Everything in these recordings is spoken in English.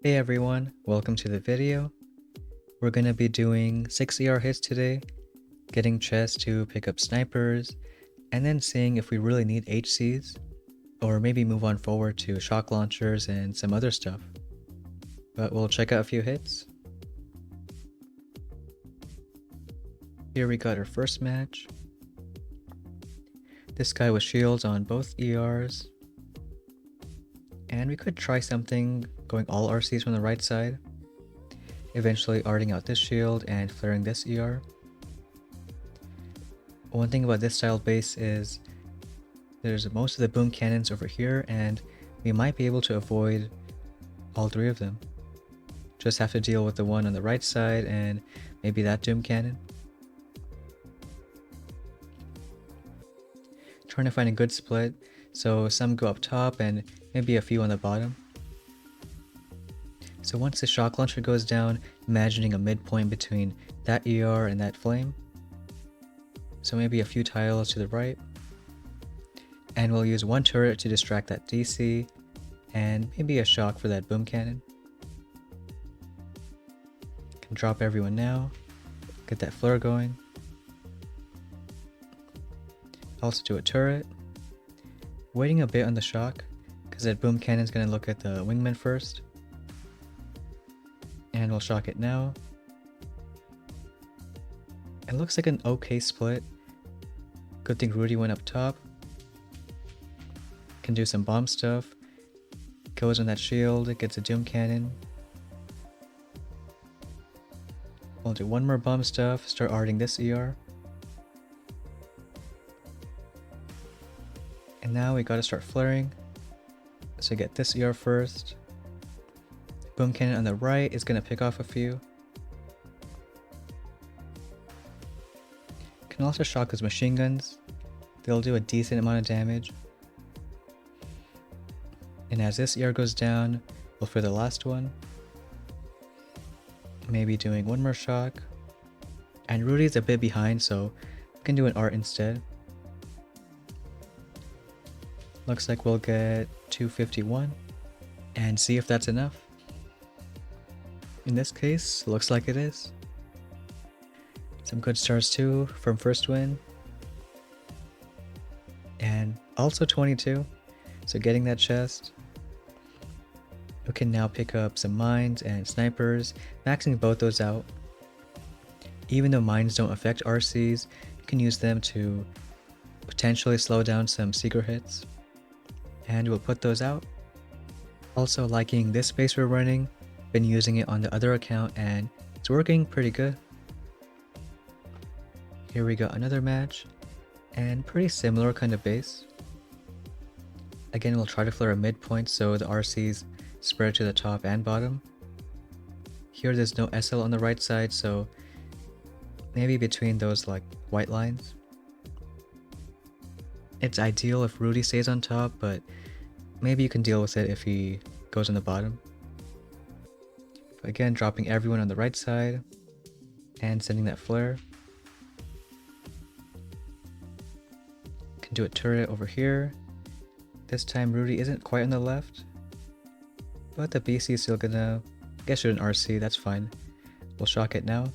Hey everyone, welcome to the video. We're gonna be doing 6 ER hits today, getting chests to pick up snipers, and then seeing if we really need HCs, or maybe move on forward to shock launchers and some other stuff. But we'll check out a few hits. Here we got our first match. This guy with shields on both ERs. And we could try something going all RCs from the right side, eventually arting out this shield and flaring this ER. One thing about this style base is there's most of the boom cannons over here, and we might be able to avoid all three of them. Just have to deal with the one on the right side and maybe that doom cannon. Trying to find a good split, so some go up top and maybe a few on the bottom. So once the shock launcher goes down, imagining a midpoint between that ER and that flame. So maybe a few tiles to the right. And we'll use one turret to distract that DC, and maybe a shock for that boom cannon. Can drop everyone now, get that flare going. Also do a turret. Waiting a bit on the shock, because that boom cannon's gonna look at the wingman first. And we'll shock it now. It looks like an okay split. Good thing Rudy went up top. Can do some bomb stuff. Goes on that shield, gets a doom cannon. We'll do one more bomb stuff, start arting this ER. And now we gotta start flaring. So get this ER first. Boom cannon on the right is gonna pick off a few. Can also shock his machine guns. They'll do a decent amount of damage. And as this ER goes down, we'll flare the last one. Maybe doing one more shock. And Rudy's a bit behind, so we can do an art instead. Looks like we'll get 251 and see if that's enough. In this case, looks like it is. Some good stars too from first win. And also 22, so getting that chest. We can now pick up some mines and snipers, maxing both those out. Even though mines don't affect RCs, you can use them to potentially slow down some secret hits. And we'll put those out. Also liking this base we're running, been using it on the other account and it's working pretty good. Here we got another match, and pretty similar kind of base. Again, we'll try to flare a midpoint so the RCs spread to the top and bottom. Here there's no SL on the right side, so maybe between those like white lines. It's ideal if Rudy stays on top, but maybe you can deal with it if he goes on the bottom. But again, dropping everyone on the right side and sending that flare. Can do a turret over here. This time Rudy isn't quite on the left, but the BC is still gonna get shoot an RC, that's fine. We'll shock it now.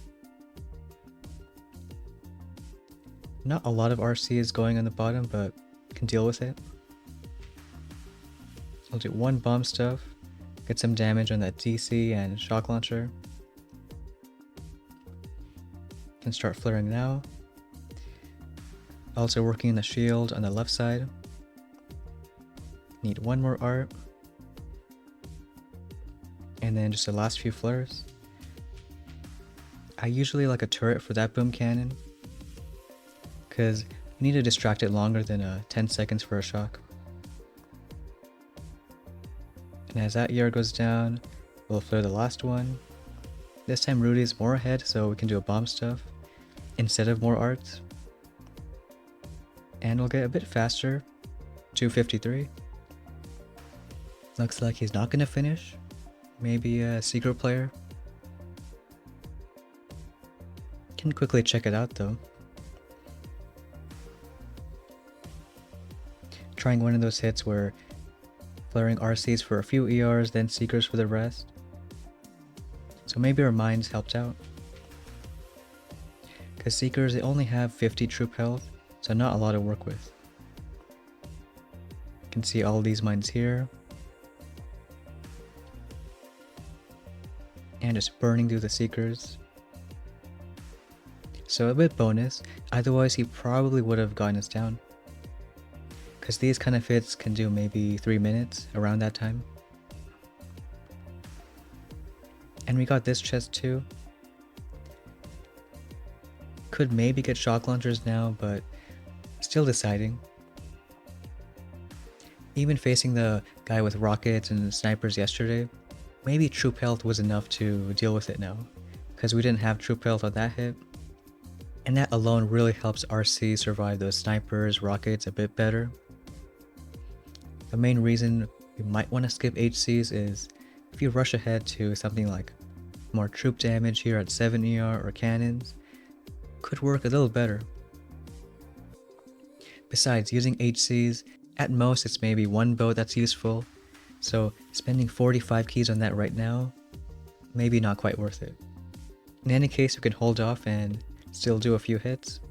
Not a lot of RC is going on the bottom, but can deal with it. I'll do one bomb stuff, get some damage on that DC and shock launcher. Can start flaring now. Also working in the shield on the left side. Need one more art. And then just the last few flares. I usually like a turret for that boom cannon, because you need to distract it longer than 10 seconds for a shock. And as that ER goes down, we'll flare the last one. This time Rudy's more ahead, so we can do a bomb stuff instead of more arts. And we'll get a bit faster, 253. Looks like he's not gonna finish. Maybe a secret player. Can quickly check it out though. Trying one of those hits where flaring RCs for a few ERs, then Seekers for the rest. So maybe our mines helped out. Because Seekers, they only have 50 troop health, so not a lot to work with. You can see all these mines here. And just burning through the Seekers. So a bit bonus, otherwise he probably would have gotten us down. Because these kind of hits can do maybe 3 minutes around that time. And we got this chest too. Could maybe get shock launchers now, but still deciding. Even facing the guy with rockets and snipers yesterday, maybe troop health was enough to deal with it now. Because we didn't have troop health on that hit. And that alone really helps RC survive those snipers, rockets a bit better. The main reason you might want to skip HCs is if you rush ahead to something like more troop damage here at 7 ER or cannons, could work a little better. Besides, using HCs, at most it's maybe one boat that's useful, so spending 45 keys on that right now, maybe not quite worth it. In any case, we can hold off and still do a few hits.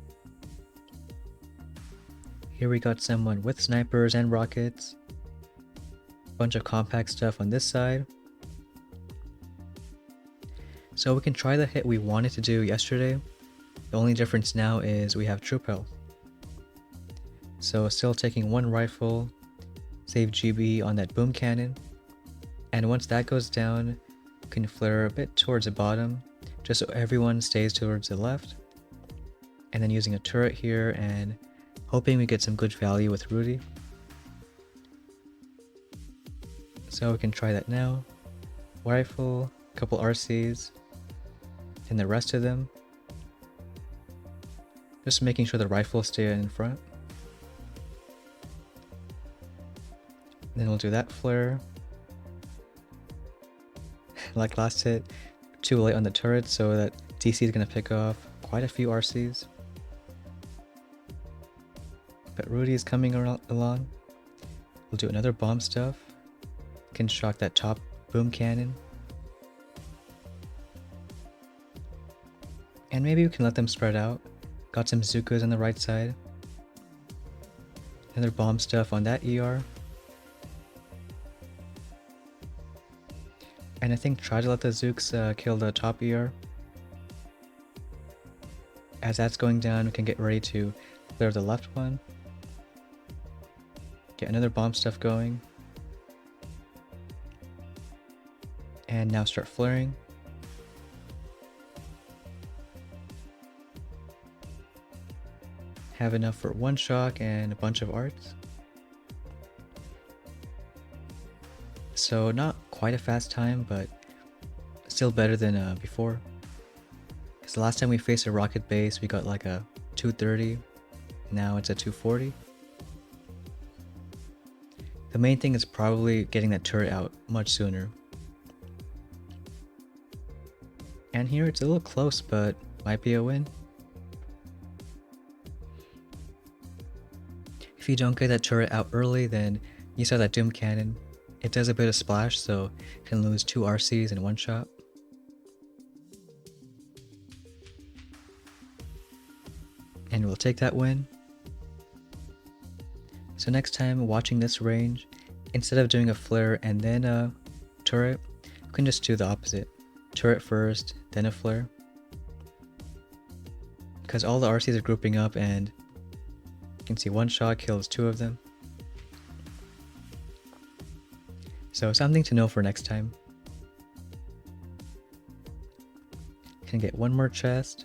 Here we got someone with snipers and rockets. Bunch of compact stuff on this side. So we can try the hit we wanted to do yesterday. The only difference now is we have troop health. So still taking one rifle, save GB on that boom cannon. And once that goes down, we can flare a bit towards the bottom, just so everyone stays towards the left. And then using a turret here and hoping we get some good value with Rudy. So we can try that now. Rifle, couple RCs, and the rest of them. Just making sure the rifles stay in front. Then we'll do that flare. Like last hit, too late on the turret, so that DC is going to pick off quite a few RCs. But Rudy is coming along. We'll do another bomb stuff. Can shock that top boom cannon. And maybe we can let them spread out. Got some Zukas on the right side. Another bomb stuff on that ER. And I think try to let the Zooks kill the top ER. As that's going down, we can get ready to clear the left one. Get another bomb stuff going. And now start flaring. Have enough for one shock and a bunch of arts. So not quite a fast time, but still better than before. Because the last time we faced a rocket base, we got like a 230. Now it's a 240. The main thing is probably getting that turret out much sooner. And here it's a little close, but might be a win. If you don't get that turret out early, then you saw that Doom Cannon. It does a bit of splash, so you can lose 2 RCs in one shot. And we'll take that win. So next time watching this range, instead of doing a flare and then a turret, we can just do the opposite. Turret first, then a flare. Because all the RCs are grouping up and you can see one shot kills 2 of them. So something to know for next time. Can get one more chest.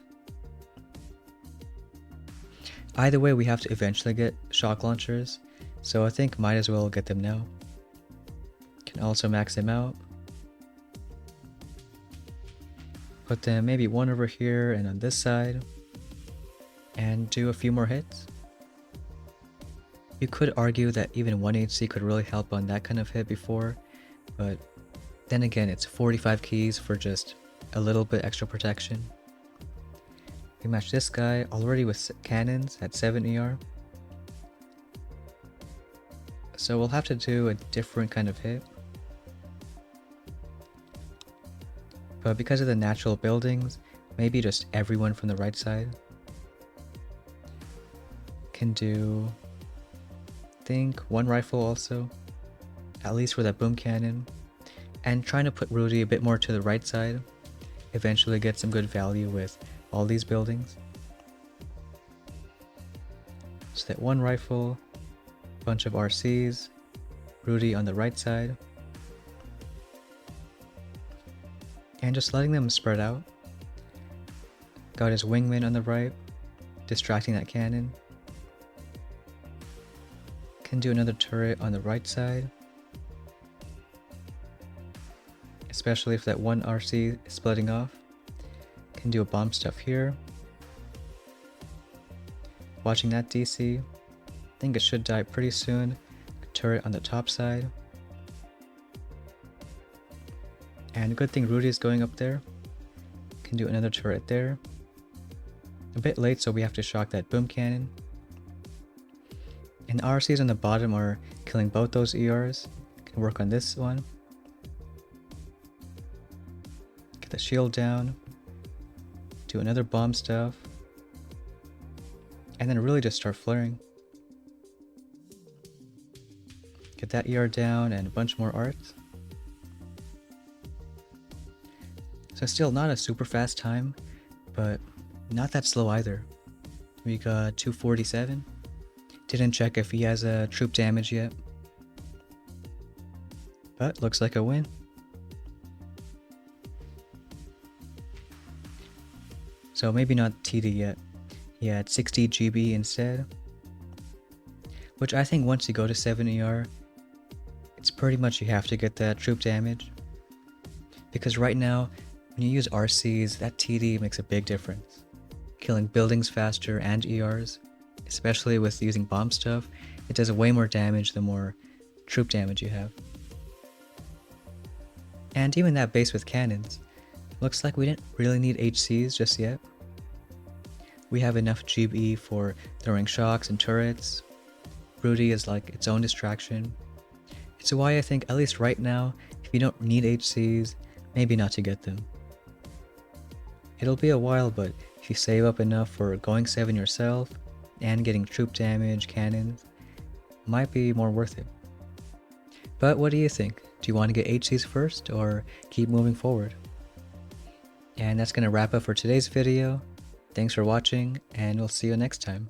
Either way, we have to eventually get shock launchers, so I think might as well get them now. Can also max them out. Put them maybe one over here and on this side, and do a few more hits. You could argue that even 1 HC could really help on that kind of hit before, but then again, it's 45 keys for just a little bit extra protection. We match this guy already with cannons at 7 ER. So we'll have to do a different kind of hit. But because of the natural buildings, maybe just everyone from the right side. Can do, I think, one rifle also, at least for that boom cannon. And trying to put Rudy a bit more to the right side, eventually get some good value with all these buildings. So that one rifle, bunch of RCs, Rudy on the right side. And just letting them spread out. Got his wingman on the right, distracting that cannon. Can do another turret on the right side. Especially if that one RC is splitting off. Can do a bomb stuff here. Watching that DC. I think it should die pretty soon. Turret on the top side. And good thing Rudy is going up there. Can do another turret there. A bit late, so we have to shock that boom cannon. And RCs on the bottom are killing both those ERs. Can work on this one. Get the shield down. Do another bomb stuff. And then really just start flaring. Get that ER down and a bunch more arts. So still not a super fast time, but not that slow either. We got 247. Didn't check if he has a troop damage yet. But looks like a win. So maybe not TD yet. He had 60 GB instead. Which I think once you go to 7 ER, it's pretty much you have to get that troop damage. Because right now, when you use RCs, that TD makes a big difference. Killing buildings faster and ERs, especially with using bomb stuff, it does way more damage the more troop damage you have. And even that base with cannons, looks like we didn't really need HCs just yet. We have enough GB for throwing shocks and turrets. Rudy is like its own distraction. It's why I think, at least right now, if you don't need HCs, maybe not to get them. It'll be a while, but if you save up enough for going 7 yourself, and getting troop damage, cannons, might be more worth it. But what do you think? Do you want to get HCs first, or keep moving forward? And that's going to wrap up for today's video. Thanks for watching, and we'll see you next time.